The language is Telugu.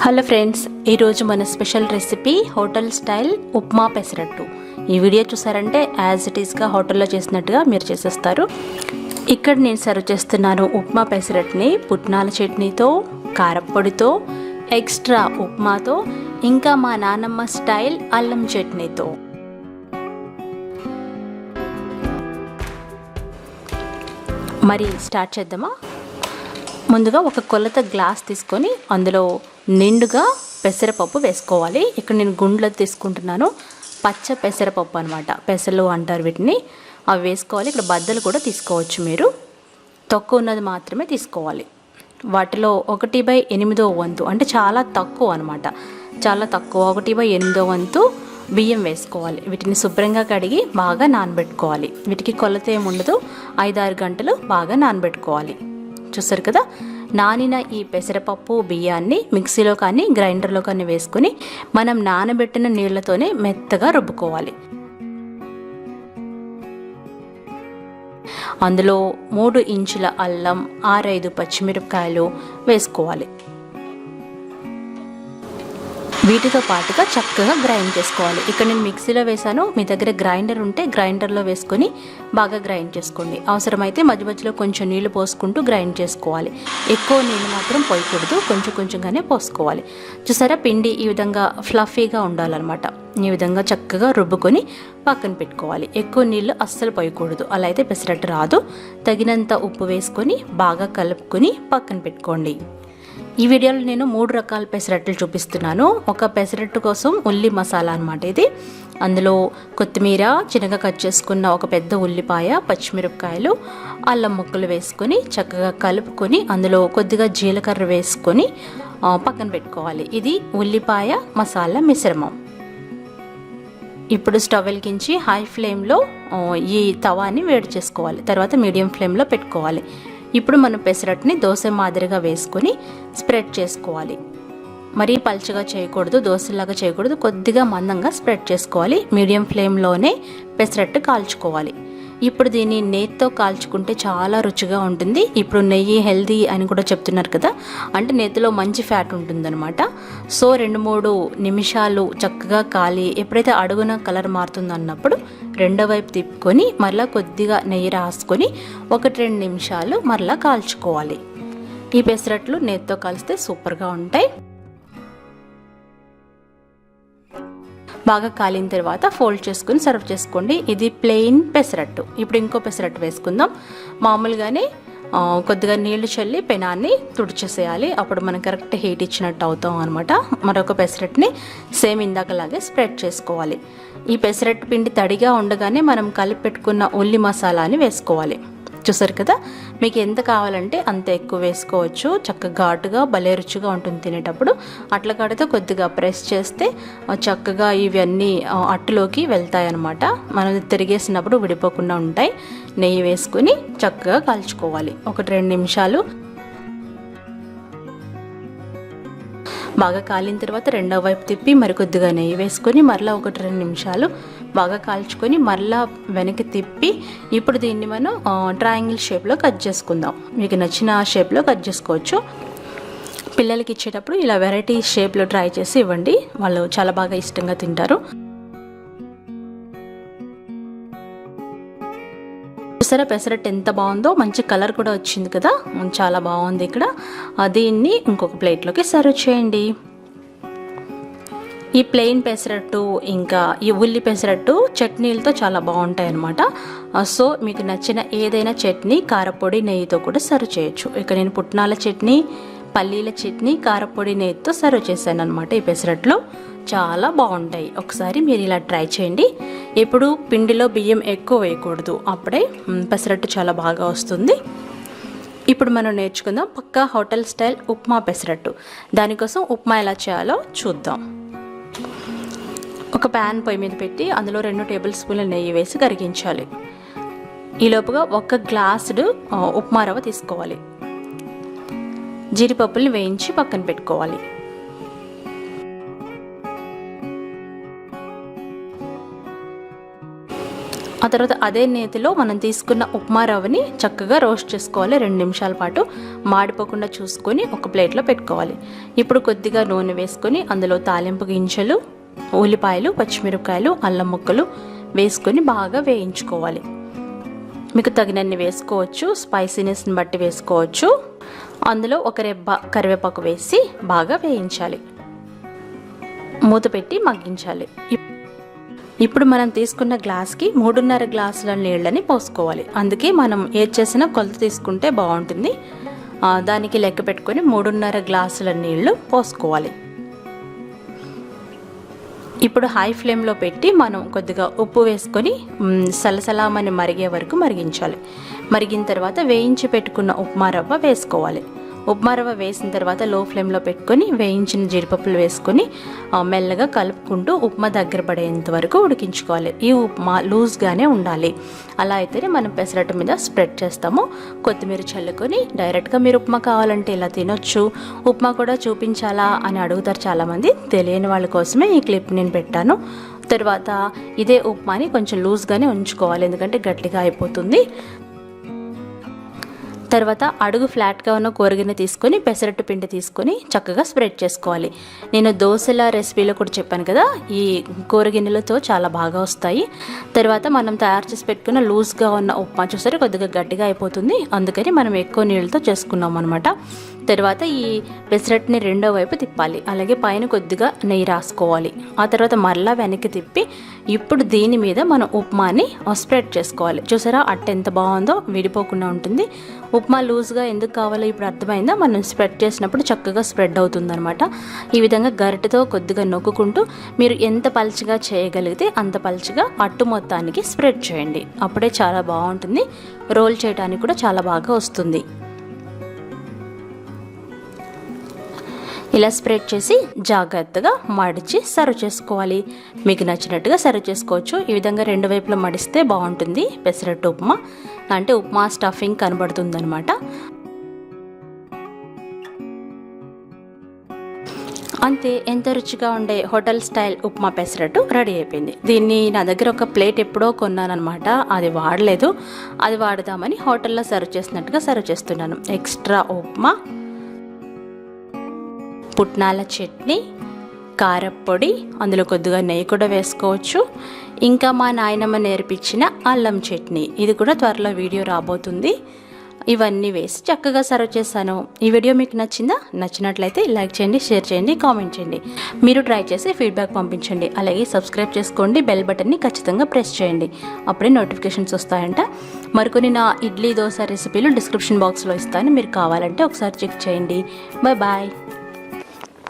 హలో ఫ్రెండ్స్, ఈరోజు మన special recipe hotel style upma pesarattu. ఈ వీడియో చూసారంటే యాజ్ ఇట్ ఈస్గా హోటల్లో చేసినట్టుగా మీరు చేసేస్తారు. ఇక్కడ నేను సర్వ్ చేస్తున్నాను ఉప్మా పెసరట్టుని పుట్నాల చట్నీతో, కారప్పొడితో, ఎక్స్ట్రా ఉప్మాతో, ఇంకా మా నానమ్మ స్టైల్ అల్లం చట్నీతో. మరి స్టార్ట్ చేద్దామా? ముందుగా ఒక కొలత గ్లాస్ తీసుకొని అందులో నిండుగా పెసరపప్పు వేసుకోవాలి. ఇక్కడ నేను గుండ్లో తీసుకుంటున్నాను. పచ్చ పెసరపప్పు అనమాట, పెసలు అంటారు వీటిని. అవి వేసుకోవాలి. ఇక్కడ బద్దలు కూడా తీసుకోవచ్చు మీరు, తక్కువ ఉన్నది మాత్రమే తీసుకోవాలి. వాటిలో 1/8 వంతు అంటే చాలా తక్కువ అనమాట, చాలా తక్కువ 1/8 వంతు బియ్యం వేసుకోవాలి. వీటిని శుభ్రంగా కడిగి బాగా నానబెట్టుకోవాలి. వీటికి కొలత ఏముండదు, 5-6 గంటలు బాగా నానబెట్టుకోవాలి. చూసారు కదా, నానిన ఈ పెసరపప్పు బియ్యాన్ని మిక్సీలో కానీ గ్రైండర్లో కానీ వేసుకొని మనం నానబెట్టిన నీళ్లతోనే మెత్తగా రుబ్బుకోవాలి. అందులో 3 ఇంచుల అల్లం, 6-5 పచ్చిమిరపకాయలు వేసుకోవాలి. వీటితో పాటుగా చక్కగా గ్రైండ్ చేసుకోవాలి. ఇక్కడ నేను మిక్సీలో వేసాను, మీ దగ్గర గ్రైండర్ ఉంటే గ్రైండర్లో వేసుకొని బాగా గ్రైండ్ చేసుకోండి. అవసరమైతే మధ్య మధ్యలో కొంచెం నీళ్లు పోసుకుంటూ గ్రైండ్ చేసుకోవాలి. ఎక్కువ నీళ్ళు మాత్రం పోయకూడదు, కొంచెం కొంచెంగానే పోసుకోవాలి. చూసారా, పిండి ఈ విధంగా ఫ్లఫీగా ఉండాలన్నమాట. ఈ విధంగా చక్కగా రుబ్బుకొని పక్కన పెట్టుకోవాలి. ఎక్కువ నీళ్ళు అస్సలు పోయకూడదు, అలా అయితే పెసరట్టు రాదు. తగినంత ఉప్పు వేసుకొని బాగా కలుపుకొని పక్కన పెట్టుకోండి. ఈ వీడియోలో నేను 3 రకాల పెసరట్టులు చూపిస్తున్నాను. ఒక పెసరట్టు కోసం ఉల్లి మసాలా అనమాట ఇది. అందులో కొత్తిమీర, చిన్నగా కట్ చేసుకున్న ఒక పెద్ద ఉల్లిపాయ, పచ్చిమిరపకాయలు, అల్లం ముక్కలు వేసుకొని చక్కగా కలుపుకొని అందులో కొద్దిగా జీలకర్ర వేసుకొని పక్కన పెట్టుకోవాలి. ఇది ఉల్లిపాయ మసాలా మిశ్రమం. ఇప్పుడు స్టవ్ వెలిగించి హై ఫ్లేమ్లో ఈ తవాని వేడి చేసుకోవాలి. తర్వాత మీడియం ఫ్లేమ్లో పెట్టుకోవాలి. ఇప్పుడు మనం పెసరట్టుని దోశ మాదిరిగా వేసుకొని స్ప్రెడ్ చేసుకోవాలి. మరీ పల్చగా చేయకూడదు, దోశలాగా చేయకూడదు, కొద్దిగా మందంగా స్ప్రెడ్ చేసుకోవాలి. మీడియం ఫ్లేమ్లోనే పెసరట్టు కాల్చుకోవాలి. ఇప్పుడు దీన్ని నెయ్యితో కాల్చుకుంటే చాలా రుచిగా ఉంటుంది. ఇప్పుడు నెయ్యి హెల్దీ అని కూడా చెప్తున్నారు కదా, అంటే నెయ్యిలో మంచి ఫ్యాట్ ఉంటుందన్నమాట. సో 2-3 నిమిషాలు చక్కగా కాలి ఎప్పుడైతే అడుగున కలర్ మారుతుందో అన్నప్పుడు రెండో వైపు తిప్పుకొని మరలా కొద్దిగా నెయ్యి రాసుకొని 1-2 నిమిషాలు మరలా కాల్చుకోవాలి. ఈ పెసరట్లు నెయ్యితో కలిస్తే సూపర్గా ఉంటాయి. బాగా కాలిన తర్వాత ఫోల్డ్ చేసుకుని సర్వ్ చేసుకోండి. ఇది ప్లెయిన్ పెసరట్టు. ఇప్పుడు ఇంకో పెసరట్టు వేసుకుందాం. మామూలుగానే కొద్దిగా నీళ్లు చల్లి పెనాన్ని తుడిచేసేయాలి. అప్పుడు మనం కరెక్ట్ హీట్ ఇచ్చినట్టు అవుతాం అనమాట. మరొక పెసరట్టుని సేమ్ ఇందాకలాగే స్ప్రెడ్ చేసుకోవాలి. ఈ పెసరట్టు పిండి తడిగా ఉండగానే మనం కలిపి పెట్టుకున్న ఉల్లి మసాలాని వేసుకోవాలి. చూసారు కదా, మీకు ఎంత కావాలంటే అంత ఎక్కువ వేసుకోవచ్చు. చక్కగా ఘాటుగా భలే రుచిగా ఉంటుంది తినేటప్పుడు. అట్ల కాడితో కొద్దిగా ప్రెస్ చేస్తే చక్కగా ఇవన్నీ అట్టులోకి వెళ్తాయి అన్నమాట. మనం తిరిగేసినప్పుడు విడిపోకుండా ఉంటాయి. నెయ్యి వేసుకుని చక్కగా కాల్చుకోవాలి. 1-2 నిమిషాలు బాగా కాలిన తర్వాత రెండో వైపు తిప్పి మరికొద్దిగా నెయ్యి వేసుకొని మరలా 1-2 నిమిషాలు బాగా కాల్చుకొని మరలా వెనక్కి తిప్పి ఇప్పుడు దీన్ని మనం ట్రయాంగిల్ షేప్లో కట్ చేసుకుందాం. మీకు నచ్చిన షేప్లో కట్ చేసుకోవచ్చు. పిల్లలకి ఇచ్చేటప్పుడు ఇలా వెరైటీ షేప్లో ట్రై చేసి ఇవ్వండి, వాళ్ళు చాలా బాగా ఇష్టంగా తింటారు. చూసారా పెసరట్టు ఎంత బాగుందో, మంచి కలర్ కూడా వచ్చింది కదా, చాలా బాగుంది. ఇక్కడ దీన్ని ఇంకొక ప్లేట్లోకి సర్వ్ చేయండి. ఈ ప్లెయిన్ పెసరట్టు ఇంకా ఈ ఉల్లి పెసరట్టు చట్నీలతో చాలా బాగుంటాయి అన్నమాట. సో మీకు నచ్చిన ఏదైనా చట్నీ కారపొడి నెయ్యితో కూడా సర్వ్ చేయొచ్చు. ఇక్కడ నేను పుట్నాల చట్నీ, పల్లీల చట్నీ కారపొడి నెయ్యితో సర్వ్ చేశాను అనమాట. ఈ పెసరట్లు చాలా బాగుంటాయి. ఒకసారి మీరు ఇలా ట్రై చేయండి. ఎప్పుడు పిండిలో బియ్యం ఎక్కువ వేయకూడదు, అప్పుడే పెసరట్టు చాలా బాగా వస్తుంది. ఇప్పుడు మనం నేర్చుకుందాం పక్కా హోటల్ స్టైల్ ఉప్మా పెసరట్టు. దానికోసం ఉప్మా ఎలా చేయాలో చూద్దాం. ఒక ప్యాన్ పొయ్యి మీద పెట్టి అందులో 2 టేబుల్ స్పూన్ల నెయ్యి వేసి కరిగించాలి. ఈలోపుగా 1 గ్లాసుడు ఉప్మా రవ్వ తీసుకోవాలి. జీడిపప్పుల్ని వేయించి పక్కన పెట్టుకోవాలి. ఆ తర్వాత అదే నేతిలో మనం తీసుకున్న ఉప్మా రవ్వని చక్కగా రోస్ట్ చేసుకోవాలి. 2 నిమిషాల పాటు మాడిపోకుండా చూసుకొని ఒక ప్లేట్లో పెట్టుకోవాలి. ఇప్పుడు కొద్దిగా నూనె వేసుకొని అందులో తాలింపు గింజలు, ఉల్లిపాయలు, పచ్చిమిరపకాయలు, అల్లం ముక్కలు వేసుకొని బాగా వేయించుకోవాలి. మీకు తగినన్ని వేసుకోవచ్చు, స్పైసీనెస్ని బట్టి వేసుకోవచ్చు. అందులో ఒక రెబ్బ కరివేపాకు వేసి బాగా వేయించాలి. మూత పెట్టి మగ్గించాలి. ఇప్పుడు మనం తీసుకున్న గ్లాస్కి 3.5 గ్లాసుల నీళ్ళని పోసుకోవాలి. అందుకే మనం ఏది చేసినా కొలత తీసుకుంటే బాగుంటుంది. దానికి లెక్క పెట్టుకొని 3.5 గ్లాసుల నీళ్లు పోసుకోవాలి. ఇప్పుడు హై ఫ్లేమ్లో పెట్టి మనం కొద్దిగా ఉప్పు వేసుకొని సలసలామని మరిగే వరకు మరిగించాలి. మరిగిన తర్వాత వేయించి పెట్టుకున్న ఉప్మా రవ్వ వేసుకోవాలి. ఉప్మా రవ్వ వేసిన తర్వాత లో ఫ్లేమ్లో పెట్టుకొని వేయించిన జీడిపప్పులు వేసుకొని మెల్లగా కలుపుకుంటూ ఉప్మా దగ్గర పడేంత వరకు ఉడికించుకోవాలి. ఈ ఉప్మా లూజ్గానే ఉండాలి. అలా అయితేనే మనం పెసరట్టు మీద స్ప్రెడ్ చేస్తాము. కొత్తిమీర చల్లుకొని డైరెక్ట్గా మీరు ఉప్మా కావాలంటే ఇలా తినొచ్చు. ఉప్మా కూడా చూపించాలా అని అడుగుతారు చాలామంది. తెలియని వాళ్ళ కోసమే ఈ క్లిప్ నేను పెట్టాను. తర్వాత ఇదే ఉప్మాని కొంచెం లూజ్గానే ఉంచుకోవాలి, ఎందుకంటే గట్టిగా అయిపోతుంది. తర్వాత అడుగు ఫ్లాట్గా ఉన్న కూరగిన్నె తీసుకొని పెసరట్టు పిండి తీసుకొని చక్కగా స్ప్రెడ్ చేసుకోవాలి. నేను దోశల రెసిపీలో కూడా చెప్పాను కదా, ఈ కూరగిన్నెలతో చాలా బాగా వస్తాయి. తర్వాత మనం తయారు చేసి పెట్టుకున్న లూజ్గా ఉన్న ఉప్మా చూసారు కొద్దిగా గట్టిగా అయిపోతుంది, అందుకని మనం ఎక్కువ నీళ్ళతో చేసుకున్నాం అనమాట. తర్వాత ఈ పెసరట్టుని రెండో వైపు తిప్పాలి. అలాగే పైన కొద్దిగా నెయ్యి రాసుకోవాలి. ఆ తర్వాత మరలా వెనక్కి తిప్పి ఇప్పుడు దీని మీద మనం ఉప్మాని స్ప్రెడ్ చేసుకోవాలి. చూసారా అట్ట ఎంత బాగుందో, విడిపోకుండా ఉంటుంది. ఉప్మా లూజ్గా ఎందుకు కావాలో ఇప్పుడు అర్థమైందా? మనం స్ప్రెడ్ చేసినప్పుడు చక్కగా స్ప్రెడ్ అవుతుందన్నమాట. ఈ విధంగా గరిటెతో కొద్దిగా నొక్కుంటూ మీరు ఎంత పలుచగా చేయగలిగితే అంత పలుచగా అట్టు మొత్తానికి స్ప్రెడ్ చేయండి. అప్పుడే చాలా బాగుంటుంది. రోల్ చేయడానికి కూడా చాలా బాగా వస్తుంది. ఇలా స్ప్రెడ్ చేసి జాగ్రత్తగా మడిచి సర్వ్ చేసుకోవాలి. మీకు నచ్చినట్టుగా సర్వ్ చేసుకోవచ్చు. ఈ విధంగా 2 వైపులా మడిస్తే బాగుంటుంది. పెసరట్టు ఉప్మా అంటే ఉప్మా స్టఫింగ్ కనబడుతుంది అనమాట. అంతే, ఎంత రుచిగా ఉండే hotel style upma pesarattu ready అయిపోయింది. దీన్ని నా దగ్గర ఒక ప్లేట్ ఎప్పుడో కొన్నానమాట, అది వాడలేదు. అది వాడదామని హోటల్లో సర్వ్ చేసినట్టుగా సర్వ్ చేస్తున్నాను. ఎక్స్ట్రా ఉప్మా, పుట్నాల చట్నీ, కారప్పొడి, అందులో కొద్దిగా నెయ్యి కూడా వేసుకోవచ్చు. ఇంకా మా నాయనమ్మ నేర్పించిన అల్లం చట్నీ, ఇది కూడా త్వరలో వీడియో రాబోతుంది. ఇవన్నీ వేసి చక్కగా సర్వ్ చేశాను. ఈ వీడియో మీకు నచ్చిందా? నచ్చినట్లయితే లైక్ చేయండి, షేర్ చేయండి, కామెంట్ చేయండి. మీరు ట్రై చేసి ఫీడ్బ్యాక్ పంపించండి. అలాగే సబ్స్క్రైబ్ చేసుకోండి, బెల్ బటన్ని ఖచ్చితంగా ప్రెస్ చేయండి. అప్పుడే నోటిఫికేషన్స్ వస్తాయంట. మరికొన్ని నా ఇడ్లీ దోశ రెసిపీలు డిస్క్రిప్షన్ బాక్స్లో ఇస్తాను, మీరు కావాలంటే ఒకసారి చెక్ చేయండి. Bye bye.